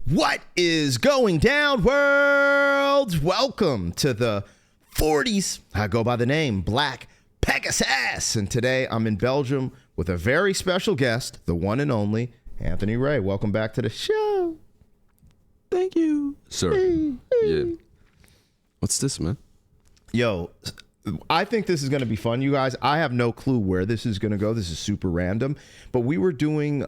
What is going down, world? Welcome to the 40s. I go by the name Black Pegasus, and today I'm in Belgium with a very special guest, the one and only Anthony Ray. Welcome back to the show. Thank you, sir. Hey. Yeah. What's this, man? Yo, I think this is going to be fun, you guys. I have no clue where this is going to go. This is super random, but we were doing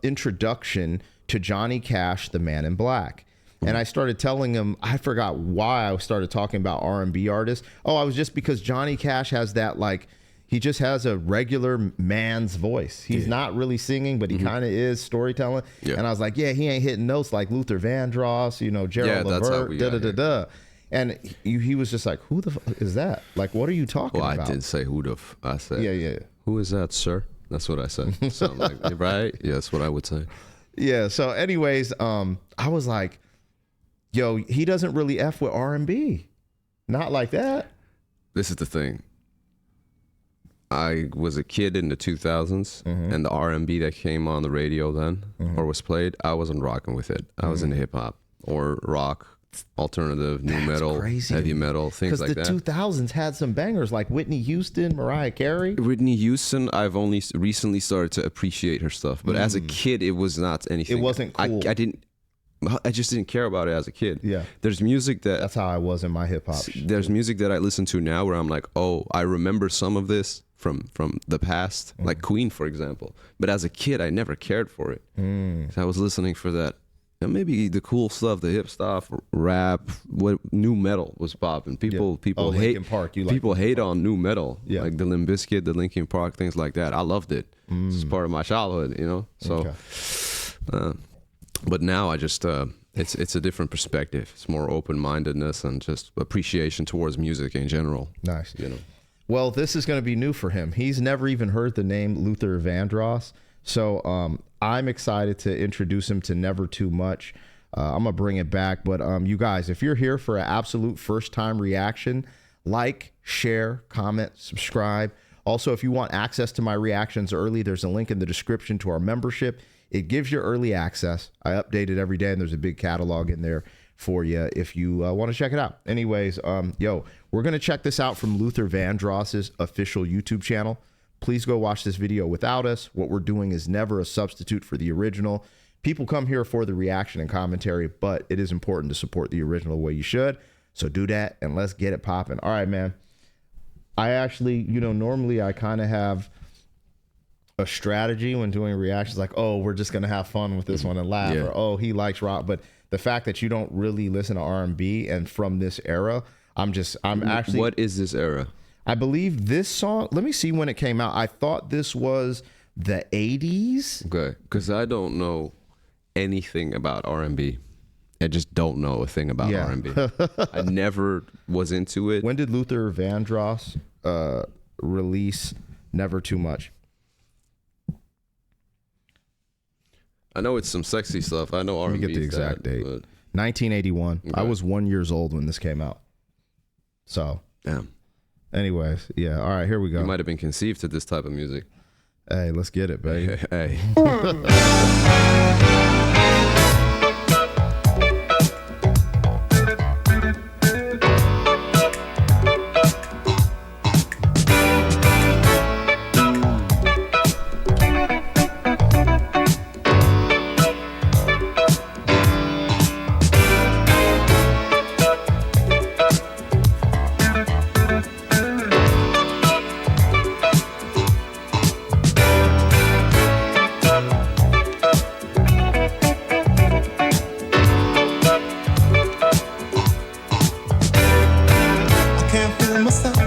introduction to Johnny Cash, the Man in Black. And I started telling him, I forgot why I started talking about R&B artists. Oh, I was just because Johnny Cash has that, like, he just has a regular man's voice. He's not really singing, but he kind of is storytelling. Yeah. And I was like, yeah, he ain't hitting notes like Luther Vandross, you know, Gerald Levert, da-da-da-da. And he was just like, who the fuck is that? Like, what are you talking about? Well, I didn't say who the I said, yeah. Who is that, sir? That's what I said. So I'm like, right? Yeah, that's what I would say. Yeah. So anyways, I was like, yo, he doesn't really F with R&B. Not like that. This is the thing. I was a kid in the 2000s, and the R&B that came on the radio then, or was played, I wasn't rocking with it. I was into hip-hop or rock, alternative, new metal, heavy metal, things like that. Because the 2000s had some bangers like Whitney Houston, Mariah Carey. Whitney Houston, I've only recently started to appreciate her stuff. But as a kid, it was not anything. It wasn't cool. I just didn't care about it as a kid. Yeah. There's music that's how I was in my hip hop. There's music that I listen to now where I'm like, oh, I remember some of this from the past, like Queen, for example. But as a kid, I never cared for it. So I was listening for that. And maybe the cool stuff, the hip stuff, rap, what new metal was popping. People hate Park. People hate on new metal, yeah. like the Limp Bizkit, the Linkin Park, things like that. I loved it. It's part of my childhood, you know. So, but now I just it's a different perspective. It's more open-mindedness and just appreciation towards music in general. Nice, you know. Well, this is going to be new for him. He's never even heard the name Luther Vandross. So I'm excited to introduce him to Never Too Much. I'm going to bring it back. But you guys, if you're here for an absolute first-time reaction, like, share, comment, subscribe. Also, if you want access to my reactions early, there's a link in the description to our membership. It gives you early access. I update it every day, and there's a big catalog in there for you if you want to check it out. Anyways, yo, we're going to check this out from Luther Vandross's official YouTube channel. Please go watch this video without us. What we're doing is never a substitute for the original. People come here for the reaction and commentary, but it is important to support the original the way you should. So do that, and let's get it popping. All right, man. I actually, normally I kind of have a strategy when doing reactions, like, oh, we're just going to have fun with this one and laugh, or, oh, he likes rock. But the fact that you don't really listen to R&B and from this era, I'm actually... What is this era? I believe this song, let me see when it came out. I thought this was the 80s. Okay, because I don't know anything about R&B. I just don't know a thing about R&B. I never was into it. When did Luther Vandross release Never Too Much? I know it's some sexy stuff. I know R&B. Let me get the exact date. 1981. Okay. I was 1 year old when this came out. So. Damn. Anyways, yeah. All right, here we go. You might have been conceived to this type of music. Hey, let's get it, baby. Hey.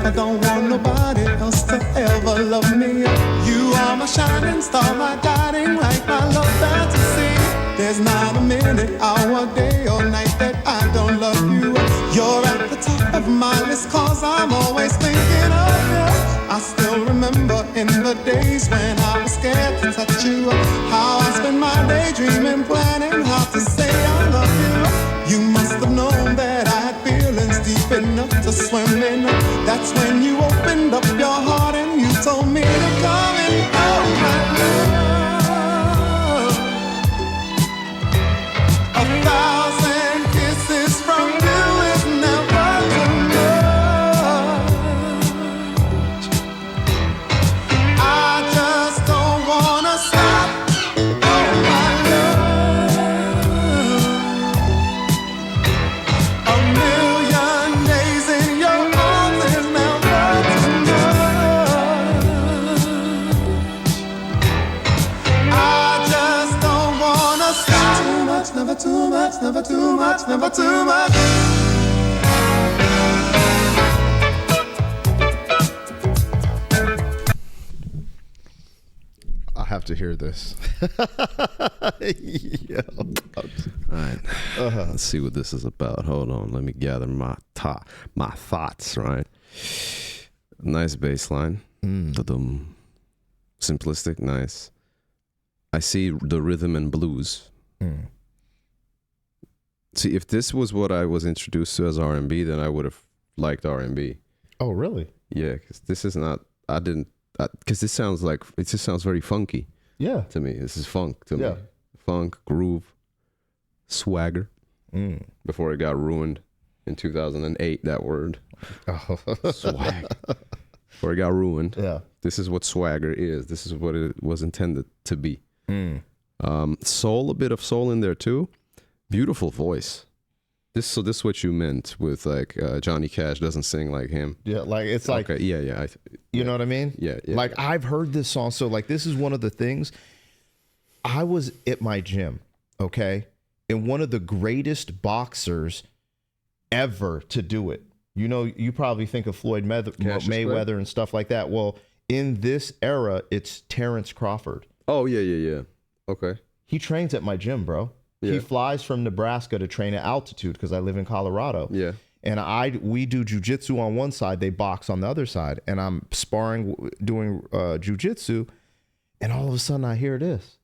I don't want nobody else to ever love me. You are my shining star, my guiding light, my love fantasy. There's not a minute, hour, day or night that I don't love you. You're at the top of my list, cause I'm always thinking of you. I still remember in the days when I was scared to touch you, how I spent my day dreaming, planning how to say I love you. You must have known that I had feelings deep enough to swim in. That's when you opened up your heart and you told me to come and oh my love. never too much, never too much. I have to hear this. Yo. All right. Let's see what this is about. Hold on. Let me gather my thoughts, right? Nice bass line. Da-dum. Simplistic, nice. I see the rhythm and blues. See, if this was what I was introduced to as R&B, then I would have liked R&B. Oh, really? Yeah, because this is not, because this sounds like, it just sounds very funky. Yeah. To me. This is funk to me. Funk, groove, swagger. Before it got ruined in 2008, that word. Swag. Before it got ruined. Yeah. This is what swagger is. This is what it was intended to be. Soul, a bit of soul in there too. Beautiful voice. This is what you meant with like Johnny Cash doesn't sing like him. Yeah, like it's like okay, yeah. You know what I mean? Yeah. Like I've heard this song, so like this is one of the things. I was at my gym, okay, and one of the greatest boxers ever to do it. You know, you probably think of Floyd Mayweather and stuff like that. Well, in this era, it's Terrence Crawford. Oh yeah. Okay. He trains at my gym, bro. Yeah. He flies from Nebraska to train at altitude because I live in Colorado. Yeah. And we do jujitsu on one side, they box on the other side. And I'm sparring, doing jujitsu, and all of a sudden I hear this.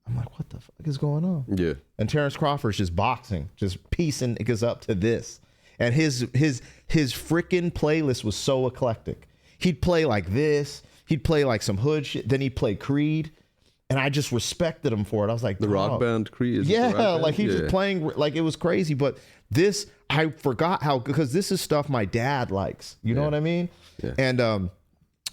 I'm like, what the fuck is going on? Yeah. And Terrence Crawford's just boxing, just piecing it goes up to this. And his freaking playlist was so eclectic. He'd play like this, he'd play like some hood shit, then he'd play Creed. And I just respected him for it. I was like, the rock band Creed. Like he was playing, like it was crazy. But this, I forgot how, because this is stuff my dad likes. You know what I mean? Yeah. And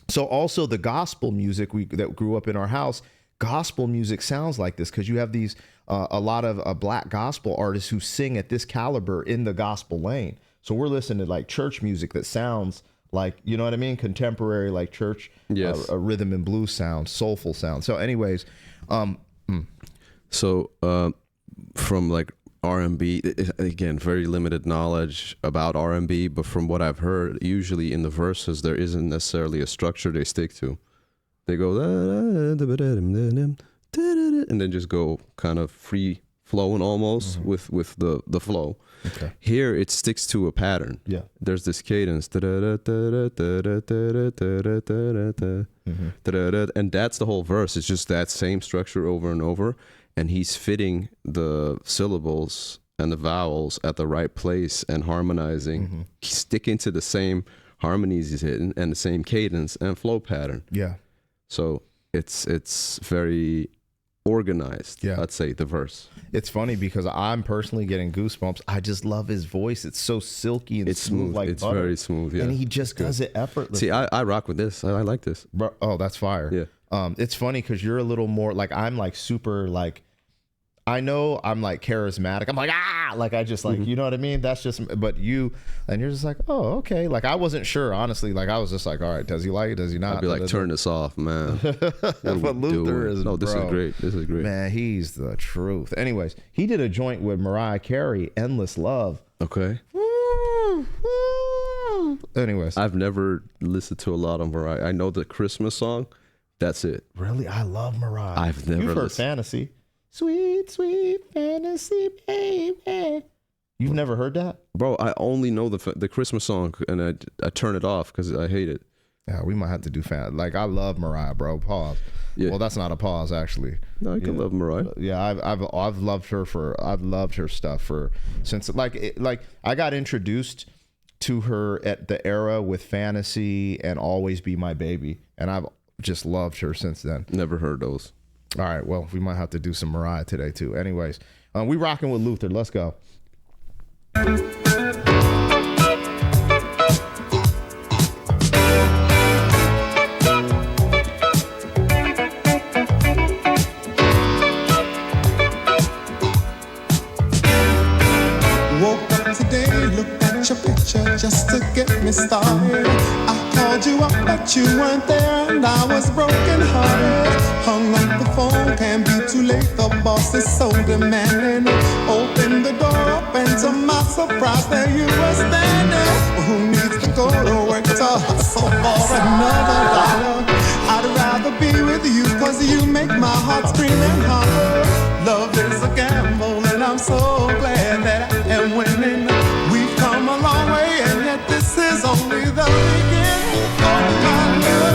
so also the gospel music that grew up in our house, gospel music sounds like this because you have these, a lot of black gospel artists who sing at this caliber in the gospel lane. So we're listening to like church music that sounds like, you know what I mean? Contemporary, like church, a rhythm and blues sound, soulful sound. So anyways, so from like R&B, again, very limited knowledge about R&B, but from what I've heard, usually in the verses, there isn't necessarily a structure they stick to. They go, and then just go kind of free flowing almost with the flow. Okay. Here it sticks to a pattern. Yeah. There's this cadence. And that's the whole verse. It's just that same structure over and over. And he's fitting the syllables and the vowels at the right place and harmonizing, sticking to the same harmonies he's hitting and the same cadence and flow pattern. Yeah. So it's very organized. Yeah, I'd say the verse. It's funny because I'm personally getting goosebumps. I just love his voice. It's so silky and it's smooth like it's butter. Very smooth. Yeah, and he just does it effortlessly. See, I rock with this. I like this. Bro, oh, that's fire. Yeah. It's funny because you're a little more like I'm like super like. I know I'm like charismatic. I'm like, like I just like, you know what I mean? That's just, but you, and you're just like, oh, okay. Like I wasn't sure, honestly. Like I was just like, all right, does he like it? Does he not? I'd be like, turn this off, man. But Luther is, no, this is great. This is great. Man, he's the truth. Anyways, he did a joint with Mariah Carey, Endless Love. Okay. Anyways. I've never listened to a lot of Mariah. I know the Christmas song. That's it. Really? I love Mariah. I've never You've heard Fantasy. Sweet, sweet fantasy, baby. You've never heard that? Bro, I only know the Christmas song, and I turn it off because I hate it. Yeah, we might have to do fan. Like, I love Mariah, bro. Pause. Yeah. Well, that's not a pause, actually. No, you can love Mariah. Yeah, I've loved her I've loved her stuff since like I got introduced to her at the era with Fantasy and Always Be My Baby, and I've just loved her since then. Never heard those. All right, well, we might have to do some Mariah today, too. Anyways, we rocking with Luther. Let's go. Woke up today, looked at your picture just to get me started. I called you up, but you weren't there, and I was broken hearted. Hung up the phone, can't be too late. The boss is so demanding. Open when the door opened, to my surprise, there you were standing. Who needs to go to work to hustle for another dollar? I'd rather be with you, cause you make my heart scream and holler. Love is a gamble, and I'm so glad that I am winning. We've come a long way, and yet this is only the beginning of my love.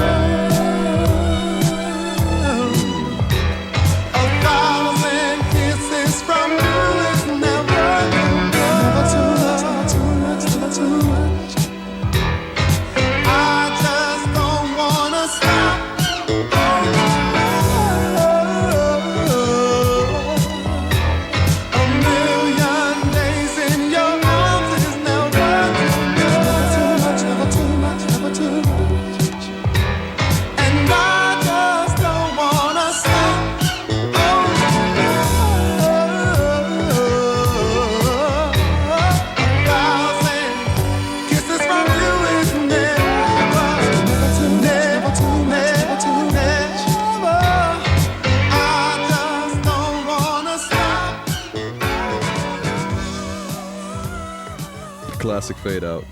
Classic fade out.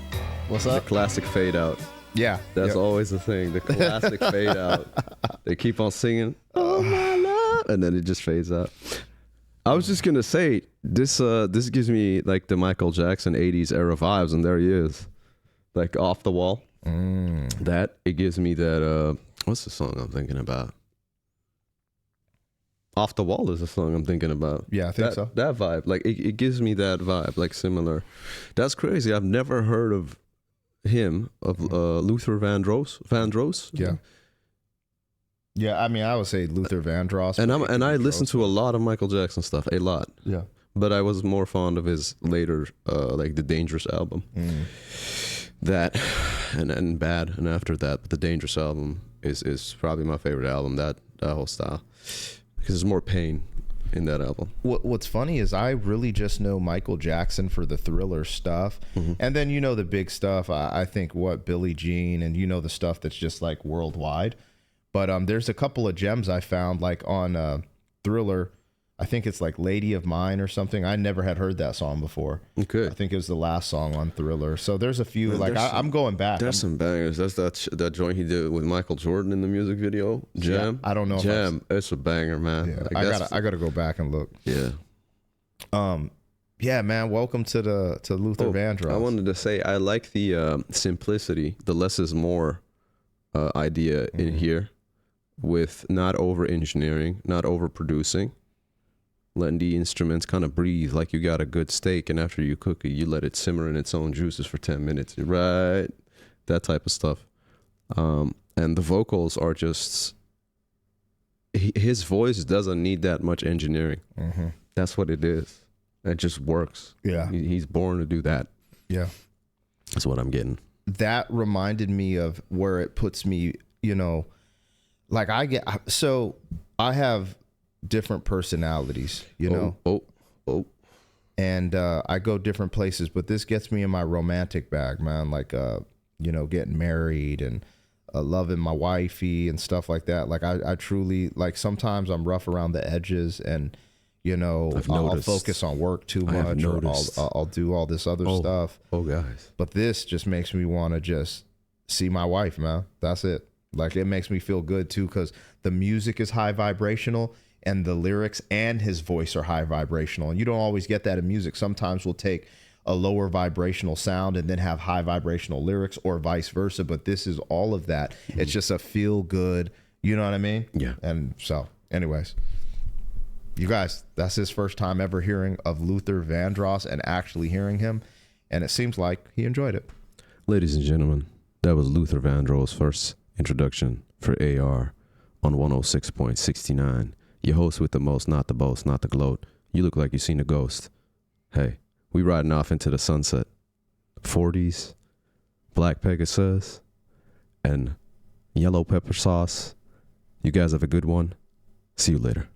What's The up? classic fade out. Yeah. That's Yep. always the thing. The classic fade out. They keep on singing, "Oh my love," and then it just fades out. I was just gonna say this. This gives me like the Michael Jackson '80s era vibes, and there he is, like off the wall. That it gives me that. What's the song I'm thinking about? Off the Wall is the song I'm thinking about. Yeah, I think so. That vibe, like it gives me that vibe, like similar. That's crazy. I've never heard of him, of Luther Vandross. Vandross. Yeah. Yeah, I mean, I would say Luther Vandross. And I listen to a lot of Michael Jackson stuff, a lot. Yeah. But I was more fond of his later, like the Dangerous album. That and Bad, and after that, but the Dangerous album is probably my favorite album. That whole style. Because there's more pain in that album. What's funny is I really just know Michael Jackson for the Thriller stuff. And then, you know, the big stuff, I think Billie Jean, and you know, the stuff that's just like worldwide. But there's a couple of gems I found, like on Thriller. I think it's like Lady of Mine or something. I never had heard that song before. Okay. I think it was the last song on Thriller. So there's a few, Man, like I'm going back. There's some bangers. That's that joint he did with Michael Jordan in the music video. Jam. I don't know. Jam. It's a banger, man. Yeah, Like, I gotta go back and look. Yeah. Yeah, man. Welcome to Luther Vandross. I wanted to say I like the simplicity, the less is more idea in here, with not over engineering, not over producing, letting the instruments kind of breathe like you got a good steak, and after you cook it, you let it simmer in its own juices for 10 minutes. Right, that type of stuff. And the vocals are just, his voice doesn't need that much engineering. That's what it is. It just works. Yeah. He's born to do that. Yeah. That's what I'm getting. That reminded me of where it puts me, you know, like I have different personalities, you know, and I go different places, but this gets me in my romantic bag, man. Like, you know, getting married and loving my wifey and stuff like that. Like I truly, like, sometimes I'm rough around the edges, and, you know, I'll focus on work too much, or I'll do all this other stuff. Oh, guys. But this just makes me want to just see my wife, man. That's it. Like, it makes me feel good too, because the music is high vibrational, and the lyrics and his voice are high vibrational. And you don't always get that in music. Sometimes we'll take a lower vibrational sound and then have high vibrational lyrics, or vice versa. But this is all of that. It's just a feel good, you know what I mean? Yeah. And so, anyways, you guys, that's his first time ever hearing of Luther Vandross and actually hearing him. And it seems like he enjoyed it. Ladies and gentlemen, that was Luther Vandross' first introduction for AR on 106.69. Your host with the most, not the boast, not the gloat. You look like you seen a ghost. Hey, we riding off into the sunset. 40s, black Pegasus, and yellow pepper sauce. You guys have a good one. See you later.